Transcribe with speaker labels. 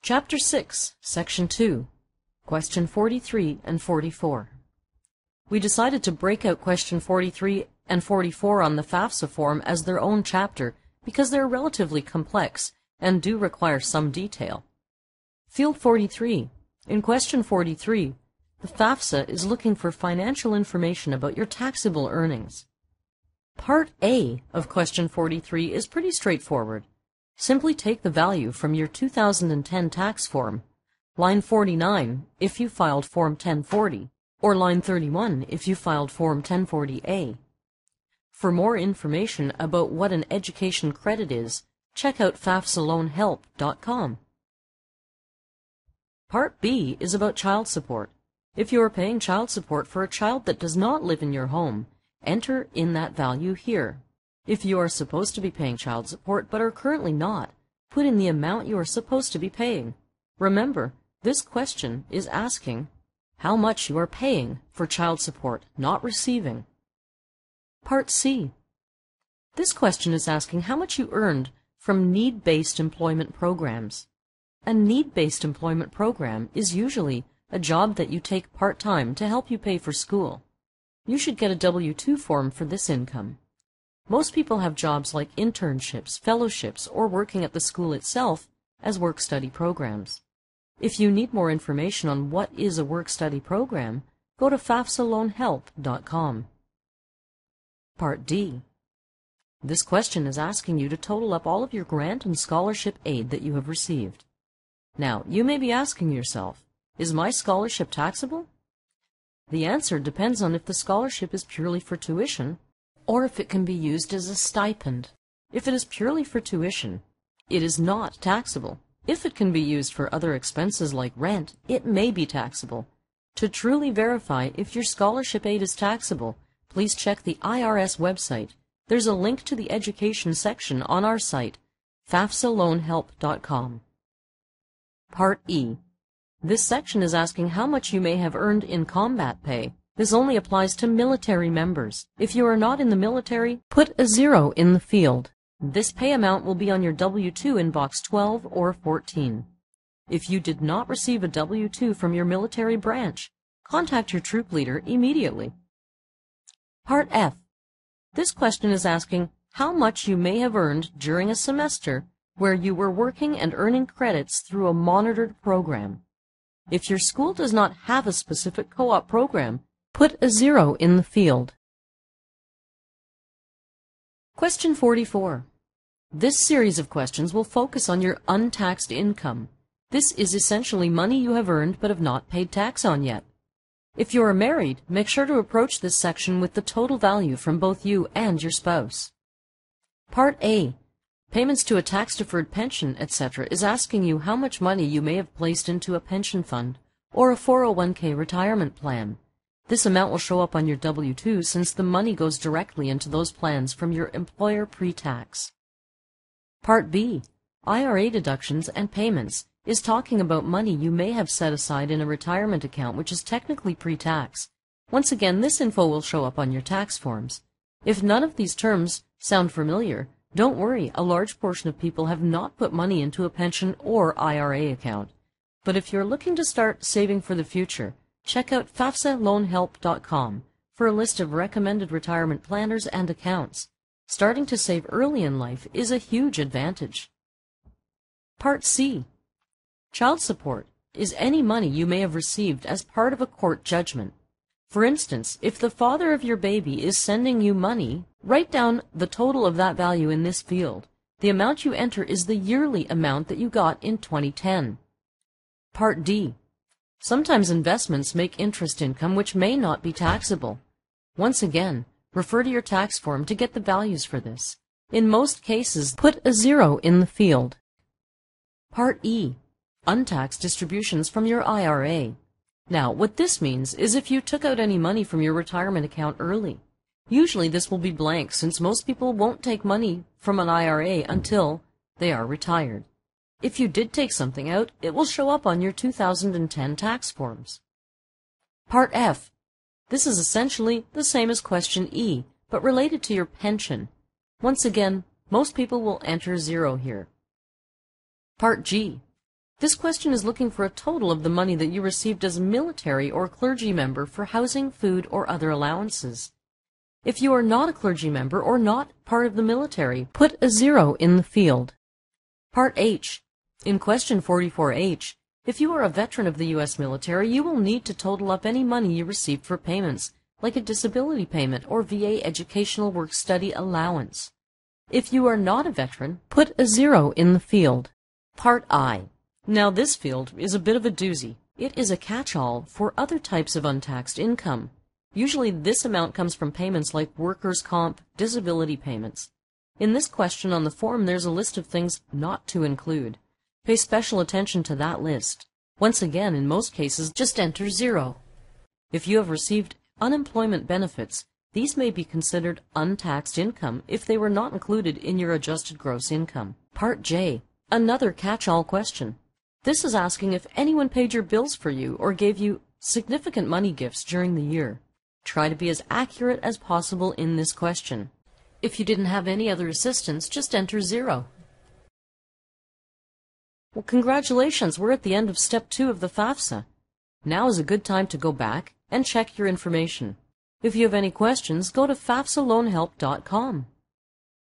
Speaker 1: Chapter 6, Section 2, Question 43 and 44. We decided to break out Question 43 and 44 on the Fafsa form as their own chapter because they're relatively complex and do require some detail. Field 43. In Question 43, the Fafsa is looking for financial information about your taxable earnings. Part A of Question 43 is pretty straightforward. Simply take the value from your 2010 tax form, line 49 if you filed Form 1040, or line 31 if you filed Form 1040A. For more information about what an education credit is, check out fafsaloanhelp.com. Part B is about child support. If you are paying child support for a child that does not live in your home, enter in that value here. If you are supposed to be paying child support but are currently not, put in the amount you are supposed to be paying. Remember, this question is asking how much you are paying for child support, not receiving. Part C. This question is asking how much you earned from need-based employment programs. A need-based employment program is usually a job that you take part-time to help you pay for school. You should get a W-2 form for this income. Most people have jobs like internships, fellowships, or working at the school itself as work-study programs. If you need more information on what is a work-study program, go to fafsaloanhelp.com. Part D. This question is asking you to total up all of your grant and scholarship aid that you have received. Now, you may be asking yourself, is my scholarship taxable? The answer depends on if the scholarship is purely for tuition, or if it can be used as a stipend. If it is purely for tuition, it is not taxable. If it can be used for other expenses like rent, it may be taxable. To truly verify if your scholarship aid is taxable, please check the IRS website. There's a link to the education section on our site, fafsaloanhelp.com. Part E. This section is asking how much you may have earned in combat pay. This only applies to military members. If you are not in the military, put a 0 in the field. This pay amount will be on your W-2 in box 12 or 14. If you did not receive a W-2 from your military branch, contact your troop leader immediately. Part F. This question is asking how much you may have earned during a semester where you were working and earning credits through a monitored program. If your school does not have a specific co-op program, put a 0 in the field. Question 44. This series of questions will focus on your untaxed income. This is essentially money you have earned but have not paid tax on yet. If you are married, make sure to approach this section with the total value from both you and your spouse. Part A. Payments to a tax-deferred pension, etc. is asking you how much money you may have placed into a pension fund or a 401k retirement plan. This amount will show up on your W-2 since the money goes directly into those plans from your employer pre-tax. Part B, IRA deductions and payments, is talking about money you may have set aside in a retirement account which is technically pre-tax. Once again, this info will show up on your tax forms. If none of these terms sound familiar, don't worry, a large portion of people have not put money into a pension or IRA account. But if you're looking to start saving for the future, check out fafsaloanhelp.com for a list of recommended retirement planners and accounts. Starting to save early in life is a huge advantage. Part C. Child support is any money you may have received as part of a court judgment. For instance, if the father of your baby is sending you money, write down the total of that value in this field. The amount you enter is the yearly amount that you got in 2010. Part D. Sometimes investments make interest income which may not be taxable. Once again, refer to your tax form to get the values for this. In most cases, put a 0 in the field. Part E. Untaxed distributions from your IRA. Now, what this means is if you took out any money from your retirement account early. Usually this will be blank since most people won't take money from an IRA until they are retired. If you did take something out, it will show up on your 2010 tax forms. Part F. This is essentially the same as question E, but related to your pension. Once again, most people will enter 0 here. Part G. This question is looking for a total of the money that you received as a military or clergy member for housing, food, or other allowances. If you are not a clergy member or not part of the military, put a 0 in the field. Part H. In question 44H, if you are a veteran of the U.S. military, you will need to total up any money you received for payments, like a disability payment or VA educational work-study allowance. If you are not a veteran, put a 0 in the field. Part I. Now this field is a bit of a doozy. It is a catch-all for other types of untaxed income. Usually this amount comes from payments like workers' comp, disability payments. In this question on the form there's a list of things not to include. Pay special attention to that list. Once again, in most cases, just enter 0. If you have received unemployment benefits, these may be considered untaxed income if they were not included in your adjusted gross income. Part J. Another catch-all question. This is asking if anyone paid your bills for you or gave you significant money gifts during the year. Try to be as accurate as possible in this question. If you didn't have any other assistance, just enter 0. Well, congratulations, we're at the end of step 2 of the Fafsa. Now is a good time to go back and check your information. If you have any questions, go to fafsaloanhelp.com.